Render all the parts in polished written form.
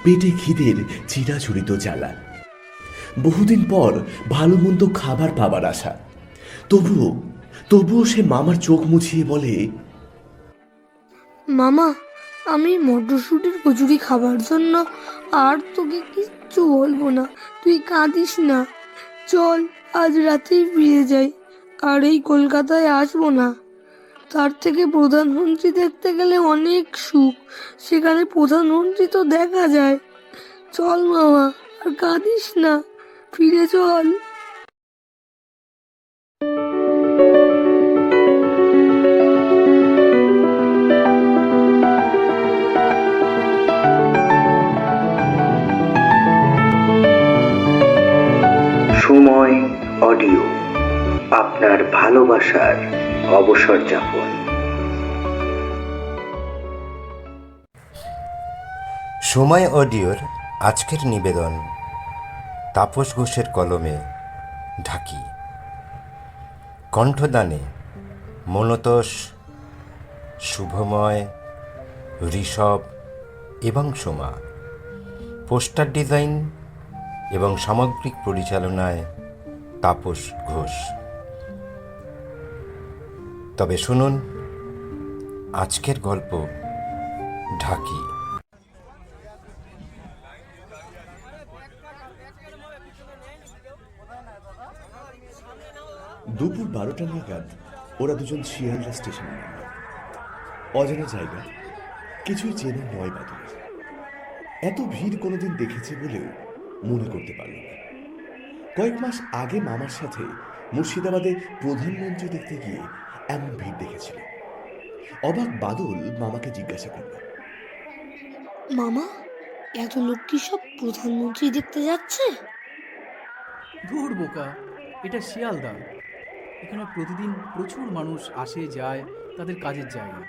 পেটে খিদের চিরাচরিত জ্বালা, বহুদিন পর ভালো মন্দ খাবার পাবার আশা। তবুও তবুও সে মামার চোখ মুছিয়ে বলে, মামা, আমি মটরশুঁটির কচুরি খাবার জন্য আর তোকে কিচ্ছু বলবো না। তুই কাঁদিস না। চল, আজ রাতেই ফিরে যাই, আর এই কলকাতায় আসবো না। তার থেকে প্রধানমন্ত্রী দেখতে গেলে অনেক সুখ, সেখানে প্রধানমন্ত্রী তো দেখা যায়। চল মামা, আর কাঁদিস না, ফিরে চল। সময় অডিও, আপনার ভালোবাসার অবসর যাপন। সময় অডিওর আজকের নিবেদন তাপস ঘোষের কলমে ঢাকি, কণ্ঠদানে মনতোষ, শুভময়, ঋষভ এবং সোমা, পোস্টার ডিজাইন এবং সামগ্রিক পরিচালনায় তাপস ঘোষ। তবে শুনুন আজকের গল্প ঢাকি। দুপুর 12টা নাগাদ ওরা দুজন শিয়ালদা স্টেশনে নামল। অজানা জায়গা, কিছুই চেনা নয় বাদলের। এত ভিড় কোনোদিন দেখেছে বলেও মনে করতে পারল না। কয়েক মাস আগে মামার সাথে মুর্শিদাবাদে প্রধানমন্ত্রী দেখতে গিয়ে এমন ভিড় দেখেছিল। অবাক বাদল মামাকে জিজ্ঞাসা করল, মামা, এত লোক কি সব প্রধানমন্ত্রী দেখতে যাচ্ছে? ধুর বোকা, এটা শিয়ালদা। এখানে প্রতিদিন প্রচুর মানুষ আসে যায় তাদের কাজের জায়গা।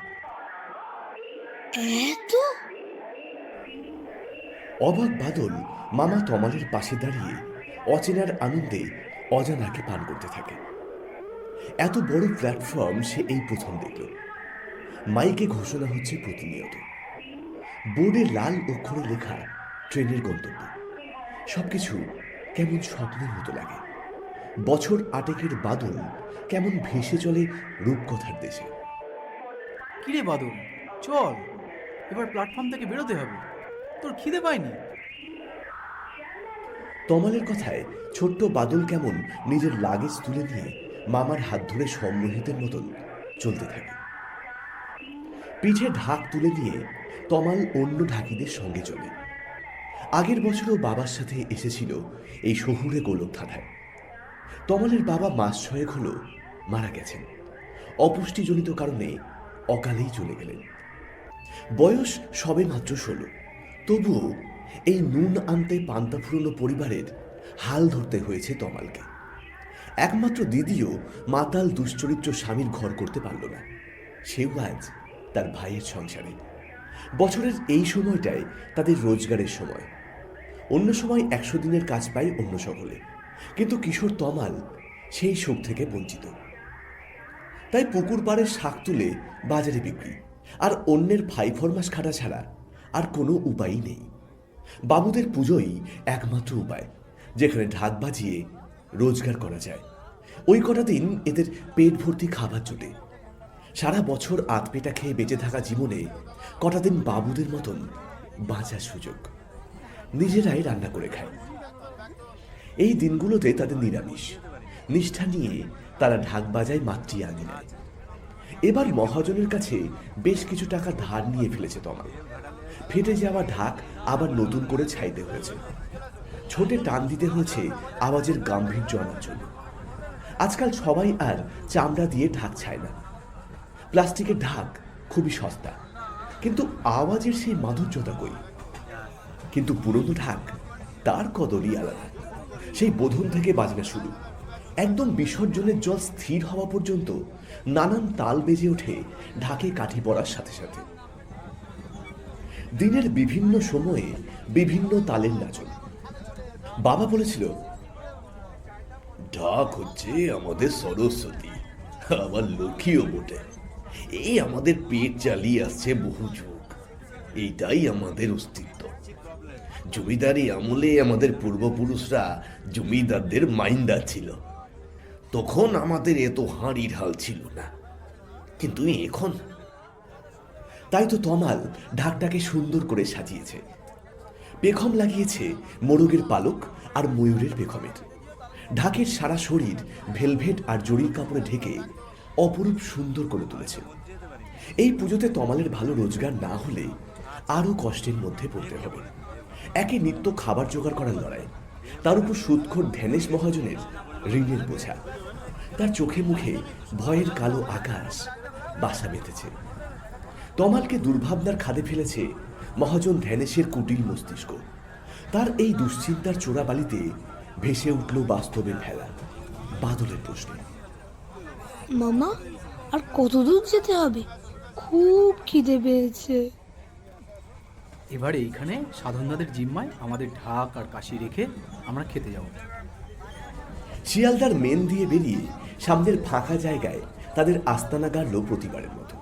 এত? অবাক বাদল মামা তমালের পাশে দাঁড়িয়ে অচেনার আনন্দে অজানাকে পান করতে থাকে। এত বড় প্ল্যাটফর্ম সে এই প্রথম দেখল। মাইকে ঘোষণা হচ্ছে প্রতিনিয়ত। বোর্ডে লাল অক্ষরে লেখা ট্রেনের গন্তব্য। সবকিছু কেমন স্বপ্নের মতো লাগে। বছর 8 বাদল কেমন ভেসে চলে রূপকথার দেশে। কিরে বাদল, চল, এবার প্ল্যাটফর্ম থেকে বেরোতে হবে। তোর খিদে পায়নি? তমালের কথায় ছোট্ট বাদল কেমন নিজের লাগেজ তুলে নিয়ে মামার হাত ধরে সম্মোহিতের মতন চলতে থাকে। পিঠে ঢাক তুলে দিয়ে তমাল অন্য ঢাকিদের সঙ্গে চলে। আগের বছরও বাবার সাথে এসেছিল এই শহুরে গোলকধাঁধায়। তমালের বাবা মাস 6 হলো মারা গেছেন। অপুষ্টিজনিত কারণে অকালেই চলে গেলেন। বয়স সবে মাত্র 16। তবুও এই নুন আনতে পান্তা ফুরনো পরিবারের হাল ধরতে হয়েছে তমালকে। একমাত্র দিদিও মাতাল দুশ্চরিত্র স্বামীর ঘর করতে পারল না। সেও আজ তার ভাইয়ের সংসারে। বছরের এই সময়টায় তাদের রোজগারের সময়। অন্য সময় 100 দিনের কাজ পায় অন্য সকলে, কিন্তু কিশোর তমাল সেই সুখ থেকে বঞ্চিত। তাই পুকুর পাড়ের শাক তুলে বাজারে বিক্রি, আর অন্যের ফাই ফরমাস খাটা ছাড়া আর কোনো উপায়ই নেই। বাবুদের পুজোই একমাত্র উপায়, যেখানে ঢাক বাজিয়ে রোজগার করা যায়। ওই কটা দিন এদের পেট ভর্তি খাবার জোটে। সারা বছর আধপেটা খেয়ে বেঁচে থাকা জীবনে কটা দিন বাবুদের মতন বাঁচার সুযোগ। নিজেরাই রান্না করে খায়। এই দিনগুলোতে তাদের নিরামিষ নিষ্ঠা নিয়ে তারা ঢাক বাজায় মাতৃ আঙিনায়। এবার মহাজনের কাছে বেশ কিছু টাকা ধার নিয়ে ফেলেছে তমাল। ফেটে যাওয়া ঢাক আবার নতুন করে ছাইতে হয়েছে। ছোটে টান দিতে হয়েছে আওয়াজের গাম্ভীর্য আনার জন্য। আজকাল সবাই আর চামড়া দিয়ে ঢাক ছায় না। প্লাস্টিকের ঢাক খুবই সস্তা, কিন্তু আওয়াজের সেই মাধুর্যতা কই। কিন্তু পুরনো ঢাক, তার কদরই আলাদা। সেই বোধন থেকে বাজনা শুরু, একদম বিসর্জনের জল স্থির হওয়া পর্যন্ত নানান তাল বেজে ওঠে ঢাকে কাঠি পড়ার সাথে সাথে। দিনের বিভিন্ন সময়ে বিভিন্ন তালের নাচন। বাবা বলেছিল, ঢাক হচ্ছে আমাদের সরস্বতী, আমার লক্ষ্মীও বটে। এই আমাদের পেট চালিয়ে আসছে বহু যুগ, এইটাই আমাদের অস্তিত্ব। জমিদারি আমলে আমাদের পূর্বপুরুষরা জমিদারদের মাইন্ডার ছিল। তখন আমাদের এত হাঁড়ি ঢাল ছিল না, কিন্তু এখন। তাই তো তমাল ঢাকটাকে সুন্দর করে সাজিয়েছে। পেখম লাগিয়েছে মোরগের পালক আর ময়ূরের পেখমের। ঢাকের সারা শরীর ভেলভেট আর জরির কাপড়ে ঢেকে অপরূপ সুন্দর করে তুলেছে। এই পুজোতে তমালের ভালো রোজগার না হলে আরও কষ্টের মধ্যে পড়তে হবে। একে নিত্য খাবার জোগাড় করার লড়াই, তার উপর সুদখোর ধ্যানেশ মহাজনের ঋণের বোঝা। তার চোখে মুখে ভয়ের কালো আকাশ বাসা বেঁধেছে। তমালকে দুর্ভাবনার খাদে ফেলেছে মহাজন ধ্যানেশের কুটিল মস্তিষ্ক। তার এই দুশ্চিন্তার চোরাবালিতে ভেসে উঠল বাস্তবের ভেলা, বাদলের প্রশ্নে। মামা, আর কত দূর যেতে হবে? খুব খিদে পেয়েছে। এবারে এইখানে সাধনদাদের জিম্মায় আমাদের ঢাক আর কাশি রেখে আমরা খেতে যাব। শিয়ালদার মেন দিয়ে বেরিয়ে সামনের ফাঁকা জায়গায় তাদের আস্তানা গাড়ল প্রতিবারের মতো।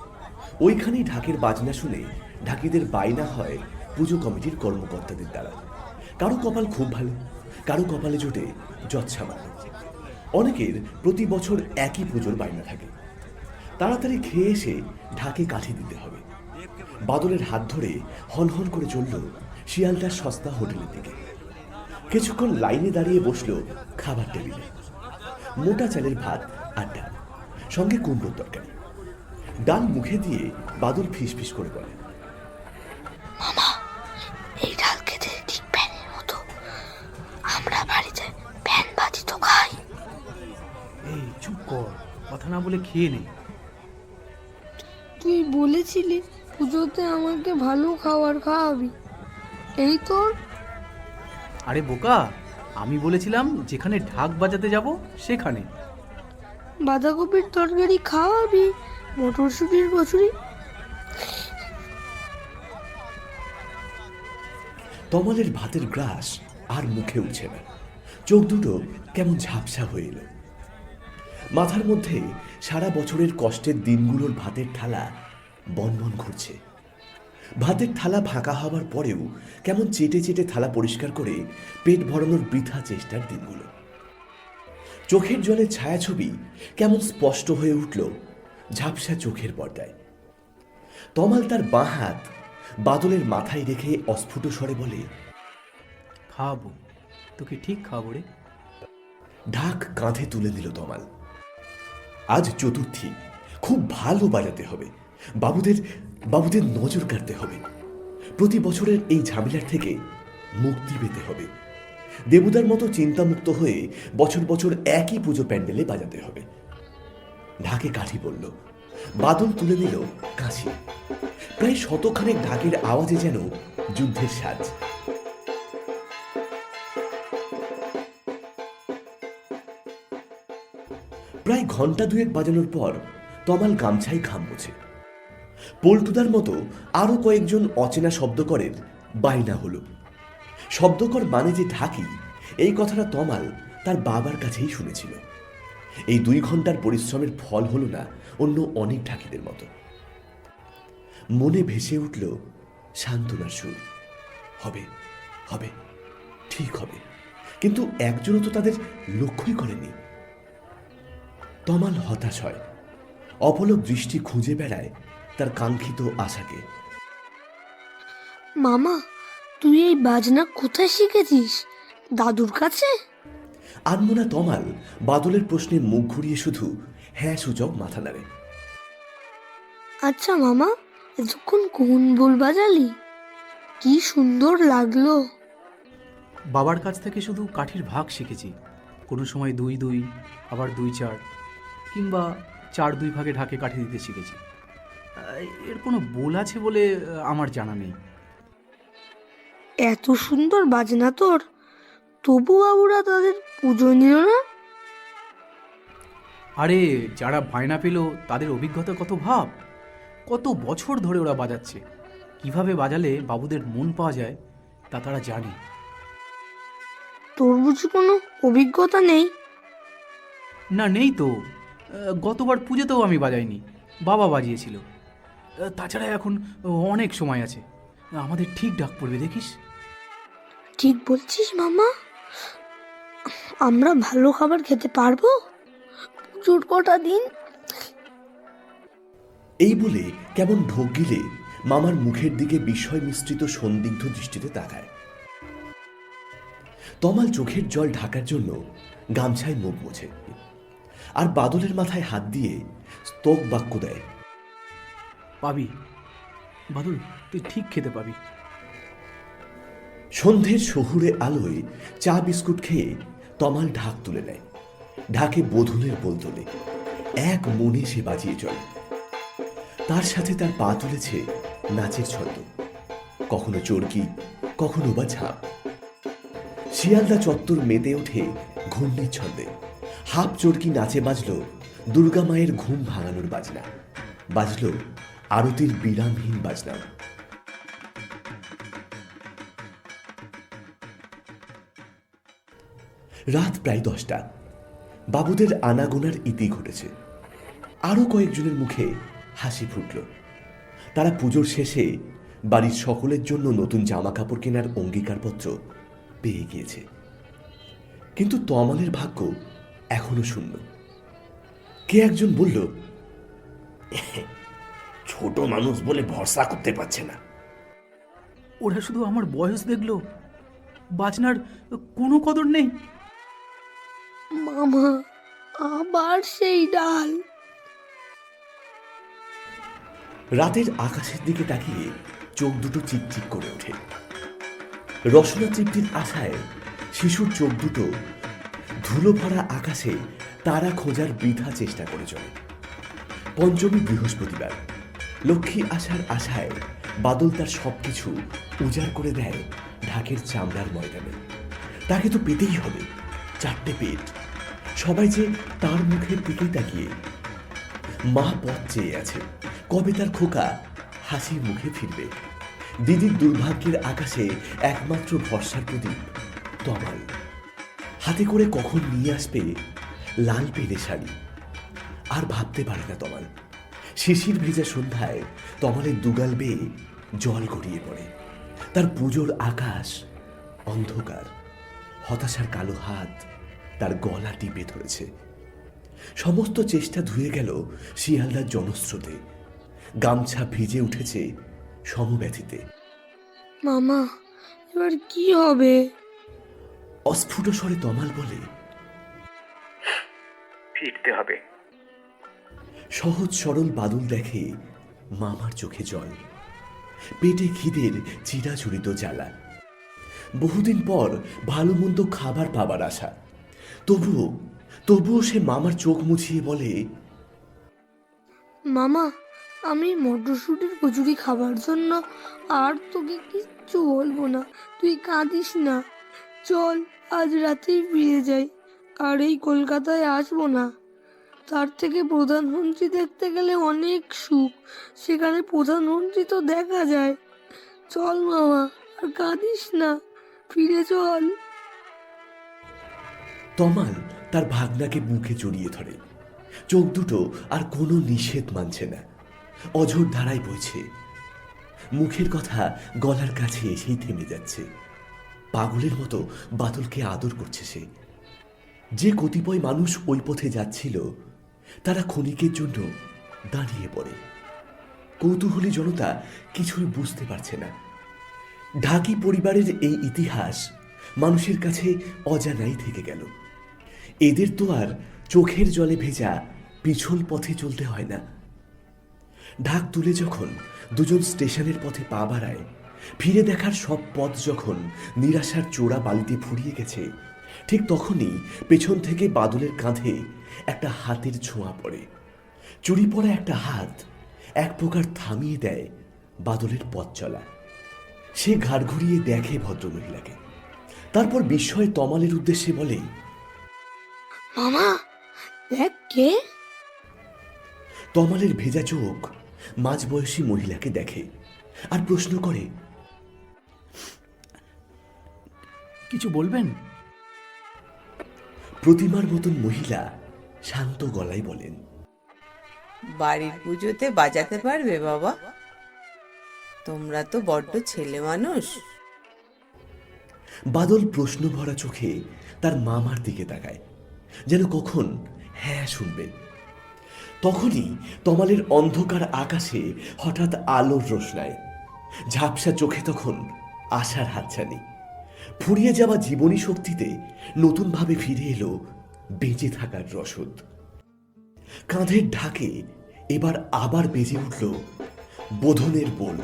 ওইখানেই ঢাকের বাজনা শুনে ঢাকিদের বাইনা হয় পুজো কমিটির কর্মকর্তাদের দ্বারা। কারো কপাল খুব ভালো, কারো কপালে জোটে যৎসামান্য। অনেকের প্রতি বছর একই পুজোর বাইনা থাকে। তাড়াতাড়ি খেয়ে এসে ঢাকে কাঠি দিতে হবে। বাদলের হাত ধরে হনহন করে চলল শিয়ালদার সস্তা হোটেলের দিকে। কিছুক্ষণ লাইনে দাঁড়িয়ে বসলো খাবার টেবিলে। মোটা চালের ভাত আর ডাল, সঙ্গে কুমড়োর তরকারি। ডাল মুখে দিয়ে বাদল ফিসফিস করে বলে, মামা, এই ডাল খেতে ঠিক প্যানের মতো। আমরা বাড়িতে প্যান ভাজি তো খাই। এই চুপ কর, কথা না বলে খেয়ে নে। তুই বলেছিলি পুজোতে আমাকে ভালো খাবার খাওয়াবি, এই তোর। আরে বোকা, আমি বলেছিলাম যেখানে ঢাক বাজাতে যাব সেখানে। বাঁধাকপির তরকারি খাওয়াবি, মটরশুটির কচুরি। তমালের ভাতের গ্রাস আর মুখে উঠছে না। চোখ দুটো কেমন ঝাপসা হয়ে এলো। মাথার মধ্যে সারা বছরের কষ্টের দিনগুলোর ভাতের থালা বনবন ঘুরছে। ভাতের থালা ফাঁকা হওয়ার পরেও কেমন চেটে চেটে থালা পরিষ্কার করে পেট ভরানোর বৃথা চেষ্টার দিনগুলো। চোখের জলে ছায়াছবি কেমন স্পষ্ট হয়ে উঠল ঝাপসা চোখের পর্দায়। তমাল তার বাঁ হাত বাদলের মাথায় রেখে অস্ফুট স্বরে বলে, খাওয়াবো তোকে, ঠিক খাওয়াবো রে। ঢাক কাঁধে তুলে দিল তমাল। আজ চতুর্থী, খুব ভালো বাজাতে হবে। বাবুদের নজর কাটতে হবে। প্রতি বছরের এই ঝামেলার থেকে মুক্তি পেতে হবে। দেবুদার মতো চিন্তামুক্ত হয়ে বছর বছর একই পুজো প্যান্ডেলে বাজাতে হবে। ঢাকে কাঠি পড়ল, বাদল তুলে নিল কাশি। প্রায় শতখানেক ঢাকের আওয়াজে যেন যুদ্ধের সাজ। প্রায় ঘন্টা দুয়েক বাজানোর পর তমাল গামছায় ঘাম মোছে। পল্টুদার মতো আরো কয়েকজন অচেনা শব্দকরের বাইনা হলো। শব্দকর মানে যে ঢাকি, এই কথাটা তমাল তার বাবার কাছেই শুনেছিল। এই 2 ঘন্টার পরিশ্রমের ফল হলো না অন্য অনেক ঢাকিদের মতো। মনে ভেসে উঠল সান্ত্বনার সুর। হবে হবে, ঠিক হবে। কিন্তু একজনও তো তাদের লক্ষ্যই করেনি। তমাল হতাশ হয়। অপলক দৃষ্টি খুঁজে বেড়ায় তার কাঙ্ক্ষিত আশাকে। মামা, তুই এই বাজনা কোথায় শিখেছিস? দাদুর কাছে? আনমনা তমাল বাদলের প্রশ্নে মুখ ঘুরিয়ে শুধু হ্যাঁ সূচক মাথা নাড়ে। আচ্ছা মামা, এতক্ষণ কোন বল বাজালি? কি সুন্দর লাগলো। বাবার কাছ থেকে শুধু কাঠির ভাগ শিখেছি। কোনো সময় 2-2, আবার 2-4, কিংবা 4-2 ভাগে ঢাকে কাঠি দিতে শিখেছি। এর কোনো বোল আছে বলে আমার জানা নেই। এত সুন্দর বাজনা তোর, তবু বাবুরা তাদের পুজো নিল না? আরে যারা বায়না পেল তাদের অভিজ্ঞতা কত ভাব, কত বছর ধরে ওরা বাজাচ্ছে। কিভাবে বাজালে বাবুদের মন পাওয়া যায় তা তারা জানে। তোর বুঝি কোনো অভিজ্ঞতা নেই? না, নেই তো। গতবার পুজোতেও আমি বাজাইনি, বাবা বাজিয়েছিল। তাছাড়া এখন অনেক সময় আছে, আমাদের ঠিক ডাক পড়বে, দেখিস। ঠিক বলছিস মামা, আমরা ভালো খাবার খেতে পারবো পুজোর কটা দিন? এই বলে কেমন ঢোক গিলে মামার মুখের দিকে বিস্ময় মিশ্রিত সন্দিগ্ধ দৃষ্টিতে তাকায়। তমাল চোখের জল ঢাকার জন্য গামছায় মুখ মোছে আর বাদলের মাথায় হাত দিয়ে স্তোক বাক্য দেয়। পাবি বাদল, তুই ঠিক খেতে পাবি। সন্ধ্যের শহুরে আলোয় চা বিস্কুট খেয়ে তমাল ঢাক তুলে নেয়। ঢাকে বধূনের বোল তোলে, এক মনে সে বাজিয়ে চলে। তার সাথে তার পা তুলেছে নাচের ছন্দ, কখনো চরকি, কখনো বা ঝাঁপ। শিয়ালদা চত্বর মেতে ওঠে ঘূর্ণির ছন্দে। হাফ চরকি নাচে বাজল দুর্গা মায়ের ঘুম ভাঙানোর বাজনা, বাজল আরতির বিরামহীন বাজনা। রাত প্রায় 10টা। বাবুদের আনাগোনার ইতি ঘটেছে। আরো কয়েকজনের মুখে হাসি ফুটল। তারা পুজোর শেষে বাড়ির সকলের জন্য নতুন জামা কাপড় কেনার অঙ্গীকারপত্র পেয়ে গিয়েছে। কিন্তু তমালের ভাগ্য এখনো শূন্য। কে একজন বলল, ছোট মানুষ বলে ভরসা করতে পারছে না। ওরা শুধু আমার বয়স দেখলো, বাজনার কোনো কদর নেই। মামা, আবার সেই ডাল। রাতের আকাশের দিকে তাকিয়ে চোখ দুটো চিকচিক করে ওঠে। রসনা তৃপ্তির আশায় শিশুর চোখ দুটো ধুলো ভরা আকাশে তারা খোঁজার বৃথা চেষ্টা করে চলে। পঞ্চমী বৃহস্পতিবার। লক্ষ্মী আসার আশায় বাদল তার সবকিছু উজাড় করে দেয় ঢাকের চামড়ার ময়দানে। তাকে তো পেতেই হবে, 4টে পেট। সবাই যে তার মুখের দিকেই তাকিয়ে। মা পথ চেয়ে আছে, কবে তার খোকা হাসির মুখে ফিরবে। দিদির দুর্ভাগ্যের আকাশে একমাত্র ভরসার প্রদীপ তমাল। হাতে করে কখন নিয়ে আসবে লাল পেলে শাড়ি। আর ভাবতে পারে না তমাল। শিশির ভেজা সন্ধ্যায় তমালের দুগাল বেয়ে জল গড়িয়ে পড়ে। তার পুজোর আকাশ অন্ধকার। হতাশার কালো হাত তার গলা টিপে ধরেছে। সমস্ত চেষ্টা ধুয়ে গেল শিয়ালদার জনস্রোতে। গামছা ভিজে উঠেছে সমব্যথিতে। মামা, এবার কি হবে? অস্ফুট স্বরে তমাল বলে, ফিরতে হবে। সহজ সরল বাদল দেখে মামার চোখে জল। পেটে খিদের চিরাচরিত জ্বালা। বহুদিন পর ভালো মন্দ খাবার পাবার আশা। তবুও সে মামার চোখ মুছিয়ে বলে, মামা, আমি মটরশুটির কচুরি খাবার জন্য আর তোকে কিচ্ছু বলবো না। তুই কাঁদিস না। চল, আজ রাতেই ফিরে যাই। আর এই কলকাতায় আসবো না। তার থেকে প্রধানমন্ত্রী দেখতে গেলে অনেক সুখ। সেখানে প্রধানমন্ত্রী তো দেখা যায়। চল মামা, আর কাঁদিস না, ফিরে চল। তমাল তার ভাগনাকে বুকে জড়িয়ে ধরে। চোখ দুটো আর কোনো নিষেধ মানছে না, অঝোর ধারায় বইছে। মুখের কথা গলার কাছে এসেই থেমে যাচ্ছে। পাগলের মতো বাদলকে আদর করছে সে। যে কতিপয় মানুষ ওই পথে যাচ্ছিল তারা ক্ষণিকের জন্য দাঁড়িয়ে পড়ে। কৌতূহলী জনতা কিছুই বুঝতে পারছে না। ঢাকি পরিবারের এই ইতিহাস মানুষের কাছে অজানাই থেকে গেল। এদের তো আর চোখের জলে ভেজা পিছল পথে চলতে হয় না। ঢাক তুলে যখন দুজন স্টেশনের পথে পা বাড়ায়, ফিরে দেখার সব পথ যখন নিরাশার চোরা বালিতে ফুরিয়ে গেছে, ঠিক তখনই পেছন থেকে বাদলের কাঁধে একটা হাতের ছোঁয়া পড়ে। চুরি পড়া একটা হাত এক প্রকার থামিয়ে দেয় বাদলের পথ চলা। সে ঘাড় ঘুরিয়ে দেখে ভদ্রমহিলাকে। তারপর বিস্ময়ে তমালের উদ্দেশ্যে বলে, মামা, দেখ কে। তমালের ভেজা চোখ মাঝবয়সী মহিলাকে দেখে আর প্রশ্ন করে, কিছু বলবেন? প্রতিমার মতন মহিলা শান্ত গলায় বলেন, বাড়ির পুজোতে বাজাতে পারবে বাবা? তোমরা তো বড্ড ছেলে মানুষ। বাদল প্রশ্ন ভরা চোখে তার মামার দিকে তাকায়, যেন কখন হ্যাঁ শুনবে। তখনই তমালের অন্ধকার আকাশে হঠাৎ আলোর রোশনায়। ঝাপসা চোখে তখন আশার হাতছানি। ফুরিয়ে যাওয়া জীবনী শক্তিতে নতুনভাবে ফিরে এলো বেঁচে থাকার রসদ। কাঁধের ঢাকে এবার আবার বেজে উঠল বোধনের বোল।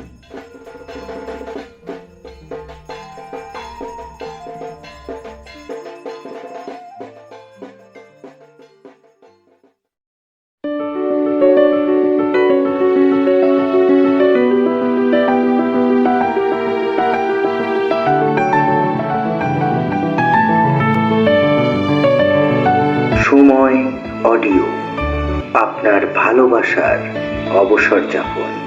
সময় অডিও, আপনার ভালোবাসার অবসর যাপন।